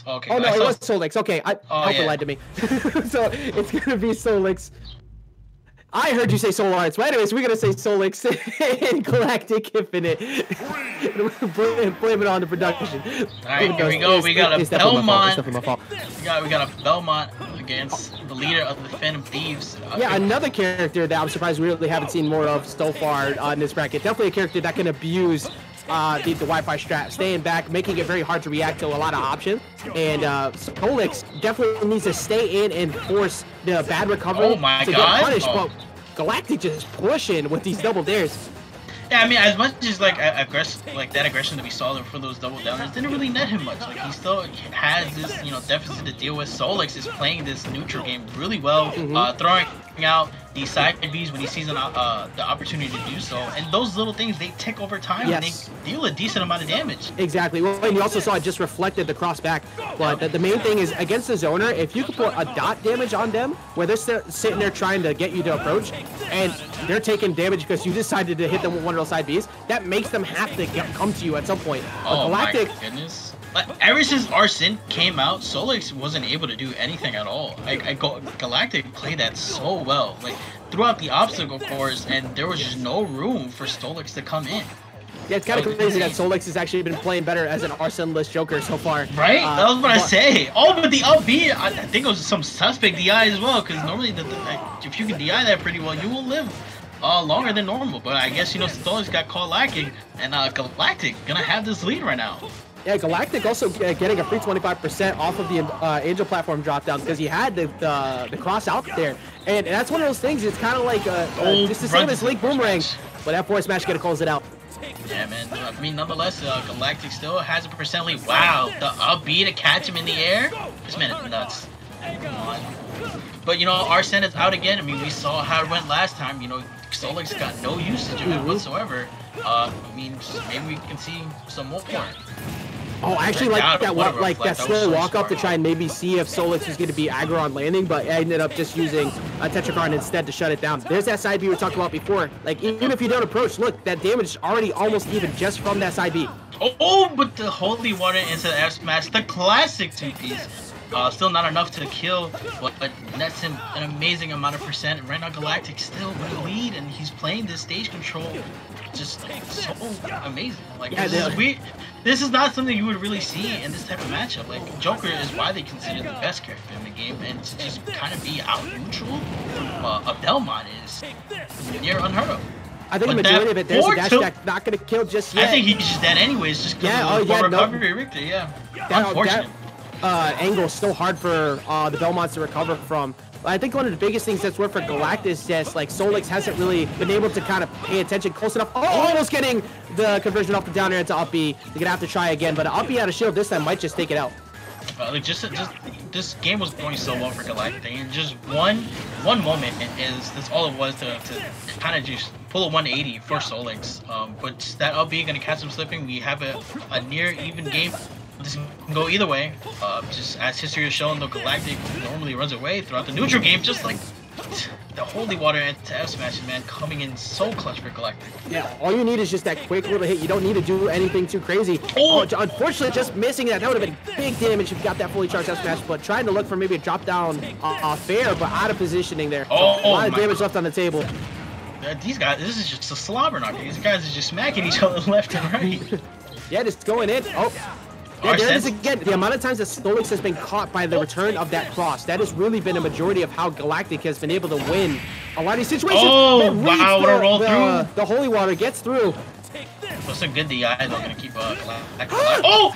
Okay. Oh no, it was Soulix. Okay, Helper lied to me. So it's gonna be Soulix. I heard you say Soul Arts, but anyways, we're gonna say Soulix and Galactic Infinite. Blame it on the production. Alright, here we go. We got a Belmont. We got a Belmont against the leader of the Phantom Thieves. Yeah, another character that I'm surprised we really haven't seen more of so far in this bracket. Definitely a character that can abuse the Wi-Fi strap, staying back, making it very hard to react to a lot of options. And Soulix definitely needs to stay in and force the bad recovery to get punished. But Galactic just pushing with these double dares. Yeah, I mean, as much as like that aggression that we saw for those double downers didn't really net him much. Like he still has this, deficit to deal with. Soulix is playing this neutral game really well, throwing out these side Bs when he sees the opportunity to do so. And those little things, they tick over time and they deal a decent amount of damage. Exactly. Well, and you also saw it just reflected the cross back. But the main thing is, against the zoner, if you could put a dot damage on them, where they're sitting there trying to get you to approach, and they're taking damage because you decided to hit them with one of those side Bs, that makes them have to come to you at some point. Oh Galactic, my goodness. Like, ever since Arsene came out, Soulix wasn't able to do anything at all. Galactic played that so well, like throughout the obstacle course, and there was just no room for Soulix to come in. Yeah, it's kind of crazy that Soulix has actually been playing better as an Arsene-less Joker so far. Right? That was what I say. Oh, but the up B, I think it was some suspect DI as well, because normally if you can DI that pretty well, you will live longer than normal. But I guess, Soulix got caught lacking, and Galactic gonna have this lead right now. Yeah, Galactic also getting a free 25% off of the Angel platform dropdowns because he had the cross out there. And that's one of those things, it's kind of like just the same as Link Boomerang, but that forward smash gonna close it out. Yeah, man. I mean, nonetheless, Galactic still has a percent lead. Wow, the up B to catch him in the air? This man is nuts. Come on. But, Arsene is out again. I mean, we saw how it went last time. Soulix got no usage of it whatsoever. I mean, maybe we can see some more. Oh, I actually like that slow walk up to try and maybe see if Soulix is going to be aggro on landing, but I ended up just using a Tetracard instead to shut it down. There's that side B we were talking about before. Like, even if you don't approach, look, that damage is already almost even just from that side B. Oh, but the Holy Water into the F smash, the classic two-piece. Still not enough to kill, but nets him an amazing amount of percent. And right now, Galactic still with the lead, and he's playing this stage control just so amazing. Like, this is not something you would really see in this type of matchup. Like, Joker is why they consider the best character in the game, and to just kind of be out neutral of Belmont is near unheard of. I think the majority of it, there's a dash attack not going to kill just yet. I think he's just dead anyways, just because of the recovery Richter, unfortunate. Angle is so hard for the Belmonts to recover from. I think one of the biggest things that's worked for Galactic is just like Soulix hasn't really been able to kind of pay attention close enough. Oh, almost getting the conversion off the down air into up B. They're gonna have to try again, but up B out of shield this time might just take it out. This game was going so well for Galactic, and just one moment that's all it was to kind of just pull a 180 for Soulix. But that up B gonna catch him slipping. We have a near even game. This can go either way. Just as history has shown, though, Galactic normally runs away throughout the neutral game, just like the Holy Water into F smash, man, coming in so clutch for Galactic. Yeah, all you need is just that quick little hit. You don't need to do anything too crazy. Oh, unfortunately, just missing that would have been big damage if you got that fully charged F smash. But trying to look for maybe a drop down fair, but out of positioning there. Oh, a lot of damage left on the table. These guys, this is just a slobber knocker. These guys are just smacking each other left and right. Yeah, just going in. Oh. Yeah, there it is again. The amount of times that Soulix has been caught by the return of that cross, that has really been a majority of how Galactic has been able to win a lot of these situations. Oh, wow, what a roll through. The Holy Water gets through. What's a good DI? They're going to keep Galactic alive. Oh!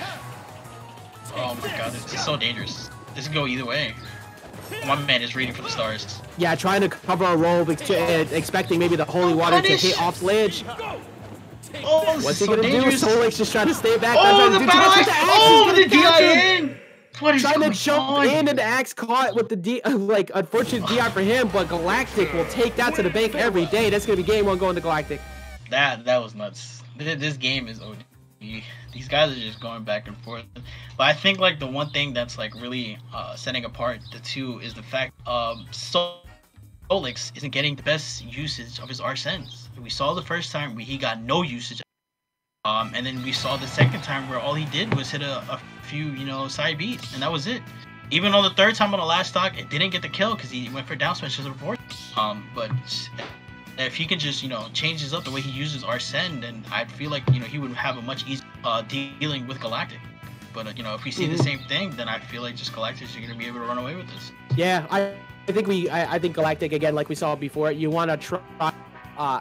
Oh my god, this is so dangerous. This can go either way. My man is reading for the stars. Yeah, trying to cover a roll, expecting maybe the Holy Water to hit off ledge. Oh, what's he gonna do? Soulix just trying to stay back. Oh, the battle axe! Oh, the DI in! What is trying to jump in, and the axe caught with the unfortunate DI for him, but Galactic will take that to the bank every day. That's gonna be game one going to Galactic. That was nuts. This game is OD. These guys are just going back and forth. But I think like the one thing that's like really setting apart the two is the fact Soulix isn't getting the best usage of his Arsens. We saw the first time where he got no usage, and then we saw the second time where all he did was hit a few, you know, side beats, and that was it. Even on the third time on the last stock, it didn't get the kill because he went for down smash as a report. But if he can just, you know, changes up the way he uses Arsene, then I feel like, you know, he would have a much easier dealing with Galactic. But you know, if we see the same thing, then I feel like just Galactic's are gonna be able to run away with this. Yeah, I think Galactic, again, like we saw before, you want to try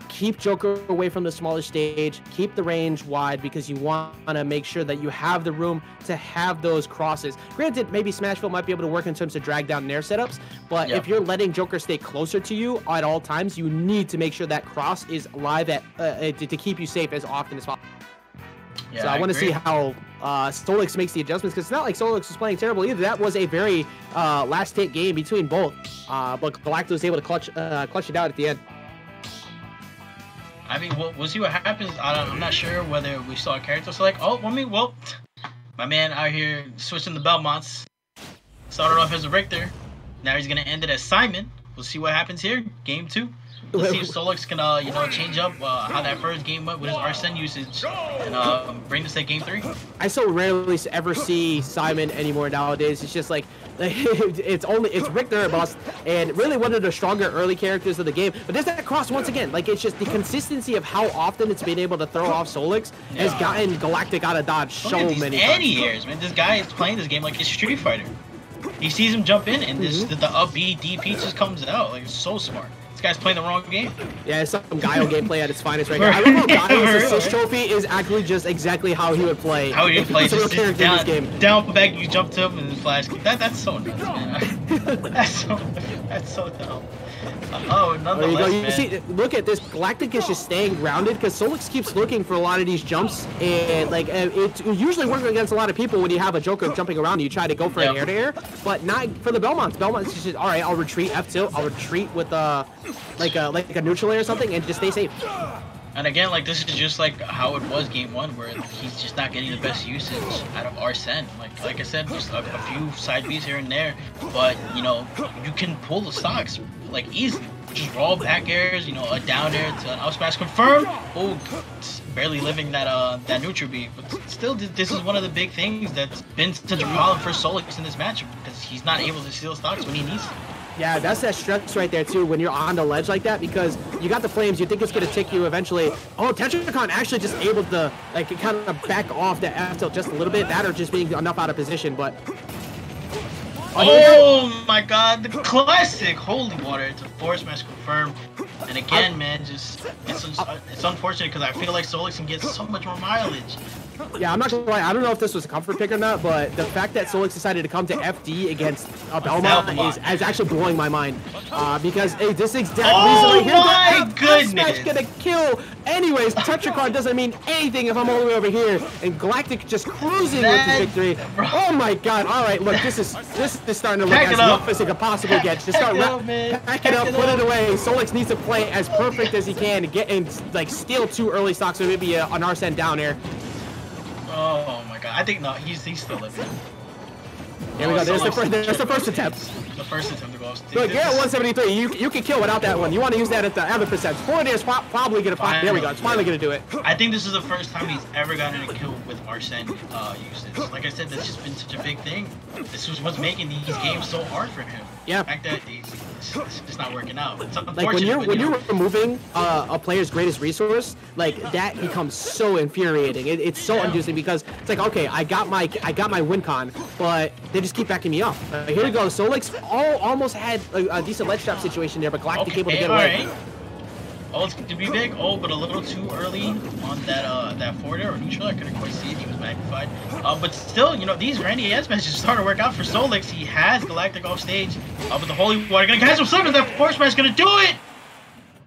keep Joker away from the smaller stage, keep the range wide, because you want to make sure that you have the room to have those crosses. Granted, maybe Smashville might be able to work in terms of drag down their setups, but if you're letting Joker stay closer to you at all times, you need to make sure that cross is live at to keep you safe as often as possible. Yeah, so I want to see how Soulix makes the adjustments, because it's not like Soulix was playing terrible either. That was a very last hit game between both, but Galactic was able to clutch it out at the end. I mean, we'll see what happens. I'm not sure whether we saw a character select. Oh, I mean, well, my man out here switching the Belmonts. Started off as a Richter. Now he's going to end it as Simon. We'll see what happens here. Game 2. Let's see if Soulix can, you know, change up how that first game went with his Arsene usage and bring this to game 3. I so rarely ever see Simon anymore nowadays. It's just like it's Richter boss, and really one of the stronger early characters of the game. But there's that cross once again. Like, it's just the consistency of how often it's been able to throw off Soulix has gotten Galactic out of dodge so many times. Anti-airs, man. This guy is playing this game like it's Street Fighter. He sees him jump in, and the up B DP just comes out. Like, it's so smart. This guy's playing the wrong game. Yeah, it's some Guile gameplay at its finest right now. I love how Guile's assist trophy is actually just exactly how he would play. How he would play. Just down back, you jump to him and flash. That's so nuts, man. that's so dumb. Oh, nonetheless, you see, look at this. Galactic is just staying grounded because Soulix keeps looking for a lot of these jumps, and like it usually works against a lot of people when you have a Joker jumping around and you try to go for an air-to-air, but not for the Belmonts. Belmonts just all right. I'll retreat F tilt. I'll retreat with like a neutral air or something and just stay safe. And again, like, this is just like how it was game 1, where he's just not getting the best usage out of Arsene. Like I said, just a few side Bs here and there, but you know, you can pull the stocks like easily. Just raw back airs, you know, a down air to an up smash confirmed. Oh, barely living that neutral B. But still, this is one of the big things that's been such a problem for Soulix in this matchup, because he's not able to steal stocks when he needs to. Yeah, that's that stress right there too when you're on the ledge like that, because you got the flames, you think it's gonna tick you eventually. Oh, Tetracon actually just able to like kind of back off that F tilt just a little bit, that or just being enough out of position, but oh my god, the classic holy water to force smash confirmed. And again, man, just it's unfortunate because I feel like Soulix can get so much more mileage. Yeah, I'm not gonna lie, I don't know if this was a comfort pick or not, but the fact that Soulix decided to come to FD against Belmont is actually blowing my mind. Because hey, this exact reason right here, my goodness, Smash gonna kill. Anyways, Tetracon doesn't mean anything if I'm all the way over here, and Galactic just cruising with the victory. Oh my god! All right, look, this is starting to look as rough as it could possibly get. Just start pack it up, put it away. Soulix needs to play as perfect as he can to get and like steal 2 early stocks, so maybe an Arsene down air. Oh my god, I think no, he's still living. Here we go, there's the first attempt. The first attempt to go off. Look, you're at 173, you can kill without that one. You want to use that at the other percent. Forward air is probably going to find, there we go, it's finally going to do it. I think this is the first time he's ever gotten a kill with Arsene usage. Like I said, that's just been such a big thing. This was what's making these games so hard for him. Yeah. The fact that it's just not working out. It's like when you're removing a player's greatest resource, like that becomes so infuriating. It's so inducing because it's like, okay, I got my win con, but they just keep backing me up. Here we go. Soulix almost had a decent ledge trap situation there, but Galactic able to get away. Right. Oh, it's to be big. Oh, but a little too early on that forward air or neutral. I couldn't quite see it. He was magnified. But still, you know, these Randy S matches starting to work out for Soulix. He has Galactic off stage. But the Holy Water gonna catch him slipping. That force smash gonna do it.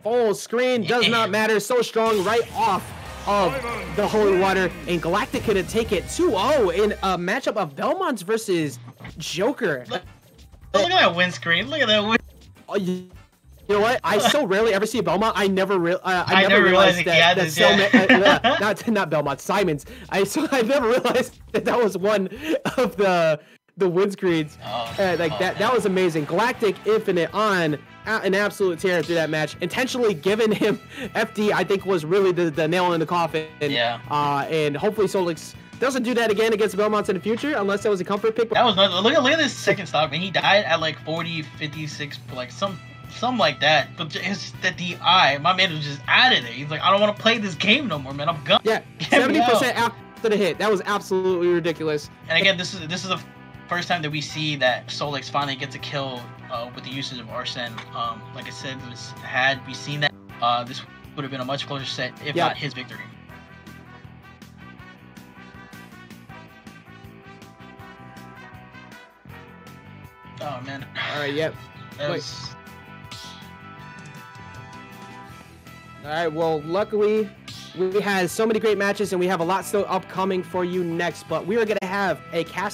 Full screen does not matter. So strong right off of the Holy Water, and Galactic gonna take it 2-0 in a matchup of Belmonts versus Joker. Look at that win screen. Look at that win. Oh, you know what? I so rarely ever see Belmont. I never realized that not Belmont, Simon's. I never realized that was one of the win screens. That was amazing. Galactic Infinite on an absolute tear through that match. Intentionally giving him FD, I think, was really the nail in the coffin. Yeah. And hopefully Soulix doesn't do that again against Belmonts in the future, unless that was a comfort pick. That was nothing. Look at this second stock, man. He died at like 40, 56, like something like that. But it's the DI. My man was just out of there. He's like, I don't want to play this game no more, man. I'm gone. Yeah, 70% after the hit. That was absolutely ridiculous. And again, this is the first time that we see that Soulix finally gets a kill with the usage of Arsene. Like I said, had we seen that, this would have been a much closer set, if not his victory. Oh man. All right. Yep. All right. Well, luckily, we had so many great matches, and we have a lot still upcoming for you next. But we are going to have a cast